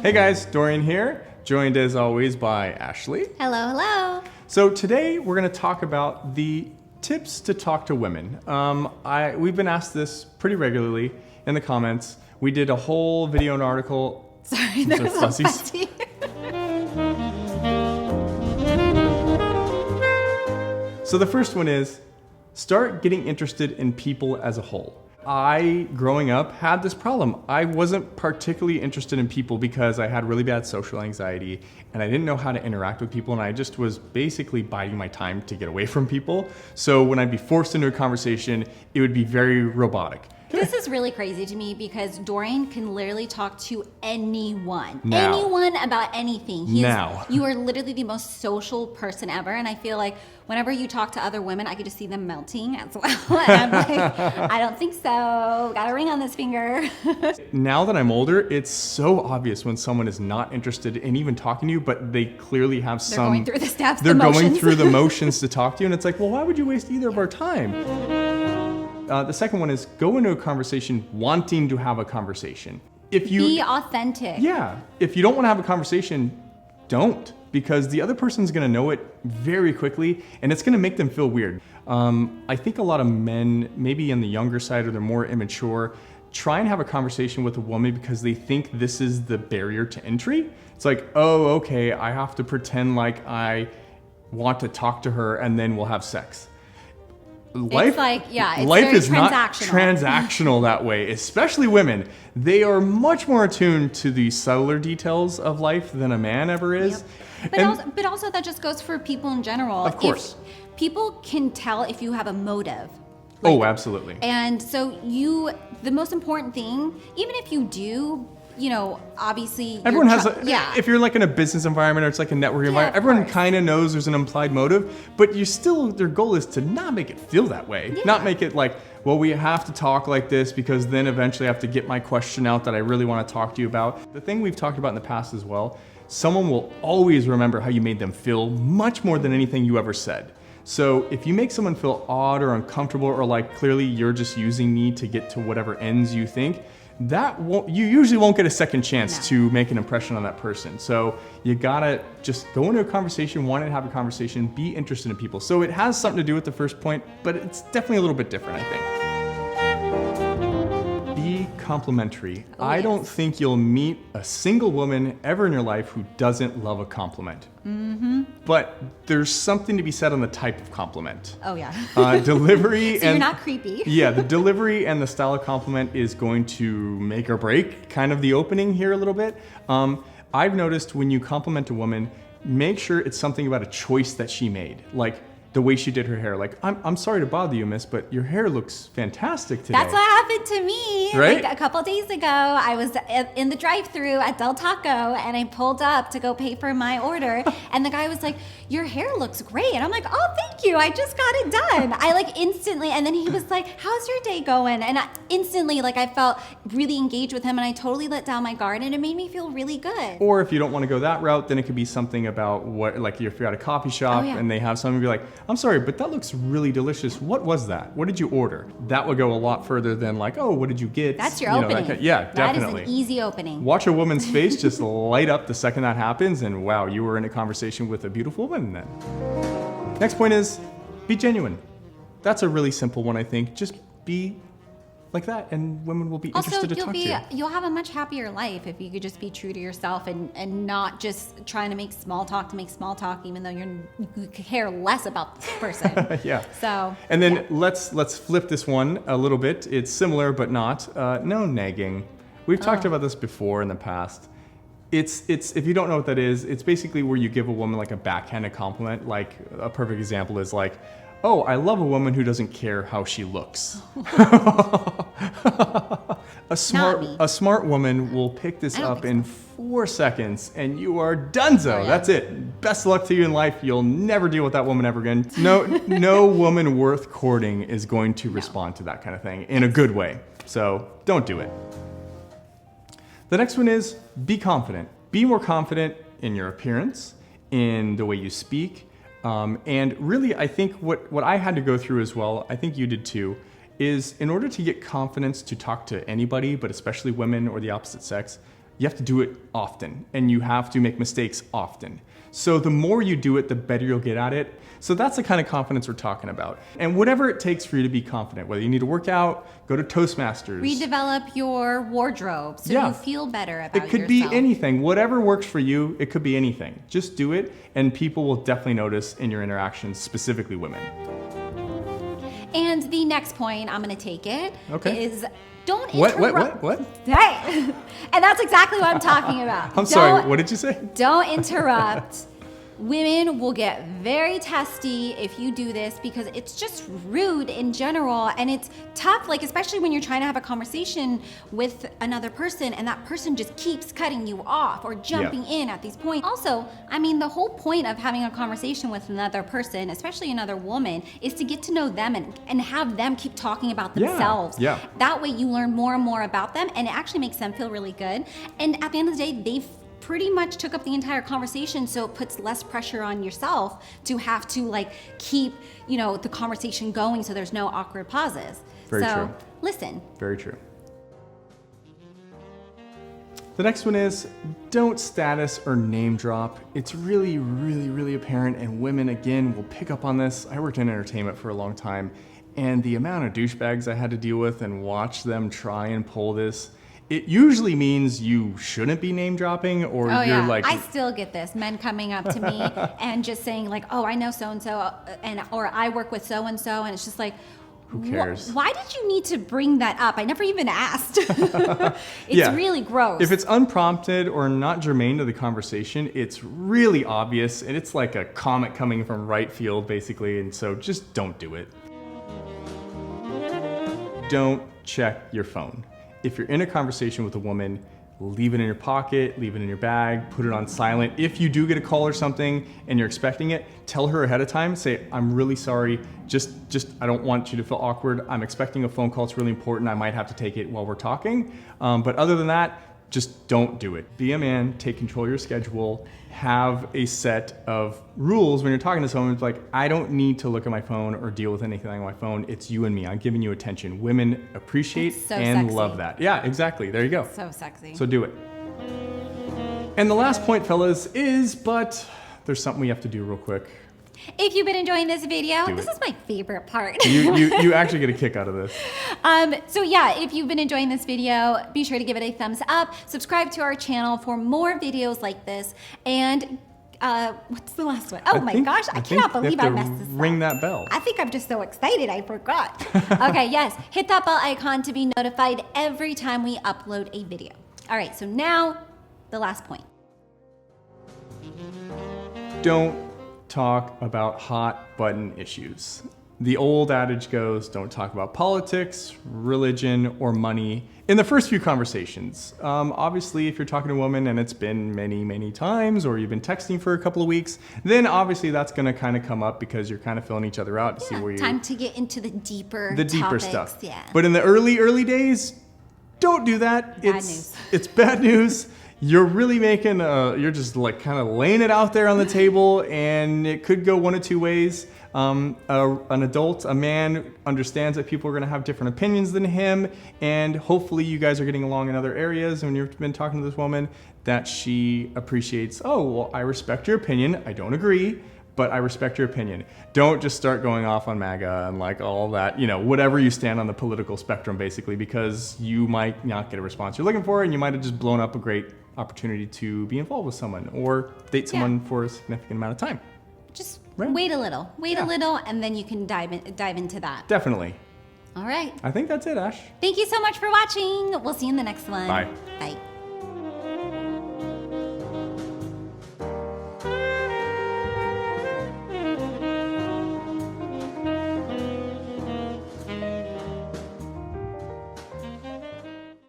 Hey guys, Dorian here, joined as always by Ashley. Hello, hello. So today we're going to talk about the tips to talk to women. We've been asked this pretty regularly in the comments. We did a whole video and article. Sorry, there was a fuzzy. So the first one is, start getting interested in people as a whole. I, growing up, had this problem. I wasn't particularly interested in people because I had really bad social anxiety and I didn't know how to interact with people, and I just was basically biding my time to get away from people. So when I'd be forced into a conversation, it would be very robotic. This is really crazy to me because Dorian can literally talk to anyone. Now. Anyone about anything. You are literally the most social person ever, and I feel like whenever you talk to other women, I could just see them melting as well. And I'm like, I don't think so. Got a ring on this finger. Now that I'm older, it's so obvious when someone is not interested in even talking to you, but they clearly have They're going through the steps, They're the going motions. through the motions to talk to you, and it's like, well, why would you waste either of our time? The second one is go into a conversation wanting to have a conversation. Be authentic. Yeah. If you don't want to have a conversation, don't. Because the other person's going to know it very quickly, and it's going to make them feel weird. I think a lot of men, maybe on the younger side or they're more immature, try and have a conversation with a woman because they think this is the barrier to entry. It's like, oh, okay, I have to pretend like I want to talk to her and then we'll have sex. Life is not transactional that way, especially women. They are much more attuned to the subtler details of life than a man ever is. Yep. But also that just goes for people in general. Of course. People can tell if you have a motive. Oh, absolutely. And so the most important thing, even if you do, obviously everyone has if you're like in a business environment or it's like a networking environment, everyone kind of knows there's an implied motive, but their goal is to not make it feel that way. Not make it like, well, we have to talk like this because then eventually I have to get my question out that I really want to talk to you about. The thing we've talked about in the past as well, someone will always remember how you made them feel much more than anything you ever said. So if you make someone feel odd or uncomfortable or like clearly you're just using me to get to whatever ends you think, you usually won't get a second chance to make an impression on that person. So you gotta just go into a conversation, want to have a conversation, be interested in people. So it has something to do with the first point, but it's definitely a little bit different, I think. Be complimentary. I don't think you'll meet a single woman ever in your life who doesn't love a compliment. Mm-hmm. But there's something to be said on the type of compliment. Oh yeah. Delivery so you're not creepy. Yeah, the delivery and the style of compliment is going to make or break kind of the opening here a little bit. I've noticed when you compliment a woman, make sure it's something about a choice that she made. Like the way she did her hair. Like, I'm sorry to bother you, miss, but your hair looks fantastic today. That's what happened to me. Right? Like a couple days ago, I was in the drive-thru at Del Taco and I pulled up to go pay for my order. And the guy was like, your hair looks great. And I'm like, oh, thank you. I just got it done. I instantly, and then he was like, how's your day going? And instantly, I felt really engaged with him and I totally let down my guard and it made me feel really good. Or if you don't want to go that route, then it could be something about if you're at a coffee shop and they have something, be like, I'm sorry, but that looks really delicious. What was that? What did you order? That would go a lot further than oh, what did you get? That's your opening. Definitely. That is an easy opening. Watch a woman's face just light up the second that happens, and wow, you were in a conversation with a beautiful woman then. Next point is, be genuine. That's a really simple one, I think. Just be like that, and women will be interested to talk to you. You'll have a much happier life if you could just be true to yourself and not just trying to make small talk to make small talk, even though you care less about this person. Yeah. So. And then let's flip this one a little bit. It's similar but not. No nagging. We've talked about this before in the past. It's if you don't know what that is, it's basically where you give a woman a backhanded compliment. Like a perfect example is oh, I love a woman who doesn't care how she looks. A smart woman will pick this up in 4 seconds and you are donezo. Oh, yeah. That's it. Best of luck to you in life. You'll never deal with that woman ever again. No woman worth courting is going to respond to that kind of thing in a good way. So don't do it. The next one is be confident. Be more confident in your appearance, in the way you speak. And really, I think what I had to go through as well, I think you did too, is in order to get confidence to talk to anybody, but especially women or the opposite sex, you have to do it often, and you have to make mistakes often. So the more you do it, the better you'll get at it. So that's the kind of confidence we're talking about. And whatever it takes for you to be confident, whether you need to work out, go to Toastmasters. Redevelop your wardrobe so you feel better about yourself. It could be anything. Whatever works for you, it could be anything. Just do it, and people will definitely notice in your interactions, specifically women. And the next point, I'm going to take it, is don't interrupt. What? Hey! And that's exactly what I'm talking about. I'm sorry, what did you say? Don't interrupt. Women will get very testy if you do this because it's just rude in general, and it's tough, like especially when you're trying to have a conversation with another person and that person just keeps cutting you off or jumping in at these points. Also, I mean, the whole point of having a conversation with another person, especially another woman, is to get to know them and have them keep talking about themselves. That way you learn more and more about them, and it actually makes them feel really good. And at the end of the day, they've pretty much took up the entire conversation, so it puts less pressure on yourself to have to like keep, you know, the conversation going so there's no awkward pauses. Very true. Listen. Very true. The next one is don't status or name drop. It's really, really, really apparent, and women, again, will pick up on this. I worked in entertainment for a long time, and the amount of douchebags I had to deal with and watch them try and pull this, it usually means you shouldn't be name dropping, or you're like... I still get this. Men coming up to me and just saying like, oh, I know so-and-so, or I work with so-and-so, and it's just like, who cares? Why did you need to bring that up? I never even asked. It's really gross. If it's unprompted or not germane to the conversation, it's really obvious, and it's like a comet coming from right field, basically, and so just don't do it. Don't check your phone. If you're in a conversation with a woman, leave it in your pocket, leave it in your bag, put it on silent. If you do get a call or something and you're expecting it, tell her ahead of time, say, I'm really sorry, just I don't want you to feel awkward. I'm expecting a phone call, it's really important. I might have to take it while we're talking. But other than that, just don't do it. Be a man, take control of your schedule, have a set of rules when you're talking to someone. It's like, I don't need to look at my phone or deal with anything on my phone. It's you and me. I'm giving you attention. Women appreciate and love that. Yeah, exactly. There you go. So sexy. So do it. And the last point, fellas, is, but there's something we have to do real quick. If you've been enjoying this video, this is my favorite part. You actually get a kick out of this. So yeah, if you've been enjoying this video, be sure to give it a thumbs up, subscribe to our channel for more videos like this, and what's the last one? Oh my gosh, I cannot believe I messed this up. Ring that bell. I think I'm just so excited I forgot. Okay, yes, hit that bell icon to be notified every time we upload a video. All right, so now the last point. Don't talk about hot button issues. The old adage goes, don't talk about politics, religion, or money in the first few conversations. Obviously, if you're talking to a woman and it's been many, many times, or you've been texting for a couple of weeks, then obviously that's gonna kind of come up because you're kind of filling each other out to see where you're... Time to get into the deeper stuff. Yeah. But in the early days, don't do that. It's bad news. You're really making, you're just like kind of laying it out there on the table, and it could go one of two ways. An adult, a man, understands that people are gonna have different opinions than him, and hopefully you guys are getting along in other areas when you've been talking to this woman, that she appreciates, oh, well, I respect your opinion. I don't agree, but I respect your opinion. Don't just start going off on MAGA and like all that, you know, whatever you stand on the political spectrum, basically, because you might not get a response you're looking for, and you might have just blown up a great opportunity to be involved with someone or date someone for a significant amount of time. Just wait a little, a little, and then you can dive into that. Definitely. All right. I think that's it, Ash. Thank you so much for watching. We'll see you in the next one. Bye. Bye.